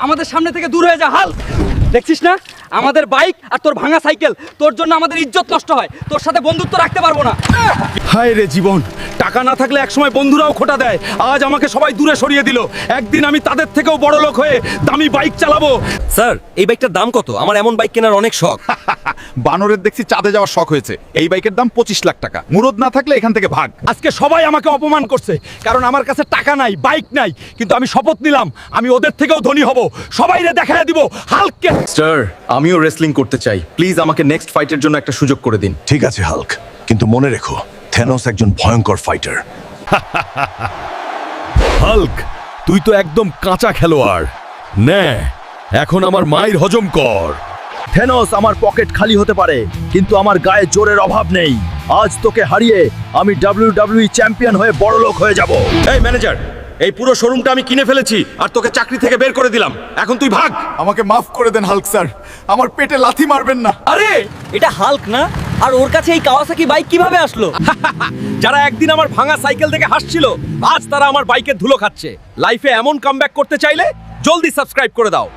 আমাদের সামনে থেকে দূর হয়ে যা হাল্ক। দেখছিস না আমাদের বাইক আর তোর ভাঙা সাইকেল, তোর জন্য আমাদের ইজ্জত নষ্ট হয়, তোর সাথে বন্ধুত্ব রাখতে পারবো না। হায় রে জীবন, টাকা না থাকলে একসময় বন্ধুরাও খোটা দেয়, আজ আমাকে সবাই দূরে সরিয়ে দিল। একদিন আমি তাদের থেকেও বড় লোক হয়ে দামি বাইক চালাবো। স্যার এই বাইকটার দাম কত? আমার এমন বাইক কেনার অনেক শখ। বানরের দেখছি চাঁদে যাওয়ার শখ হয়েছে। এই বাইকের দাম 25 লাখ টাকা। মুরদ না থাকলে এখান থেকে ভাগ। আজকে সবাই আমাকে অপমান করছে, কারণ আমার কাছে টাকা নাই, বাইক নাই, কিন্তু আমি শপথ নিলাম আমি ওদের থেকেও ধনী হব, সবাইরে দেখায় দিব হাল্ককে। স্যার আমিও রেসলিং করতে চাই, প্লিজ আমাকে নেক্সট ফাইটের জন্য একটা সুযোগ করে দিন। ঠিক আছে হাল্ক, কিন্তু মনে রেখো থেনোস একজন ভয়ঙ্কর ফাইটার। হাল্ক, তুই তো একদম কাঁচা খেলোয়াড়। নে, এখন আমার মায়ের হজম কর। থেনোস আমার পকেট খালি হতে পারে, কিন্তু আমার গায়ে জোরের অভাব নেই। আজ তোকে হারিয়ে আমি WWE চ্যাম্পিয়ন হয়ে বড়লোক হয়ে যাব। এই ম্যানেজার, এই পুরো শোরুমটা আমি কিনে ফেলেছি আর তোকে চাকরি থেকে বের করে দিলাম, এখন তুই ভাগ। আমাকে মাফ করে দেন হাল্ক স্যার, আমার পেটে লাথি মারবেন না। আরে এটা হাল্ক না? আর ওর কাছে এই কাওয়াসাকি বাইক কিভাবে আসলো? যারা একদিন আমার ভাঙা সাইকেল থেকে হাসছিল, আজ তারা আমার বাইকের ধুলো খাচ্ছে। লাইফে এমন কামব্যাক করতে চাইলে জলদি সাবস্ক্রাইব করে দাও।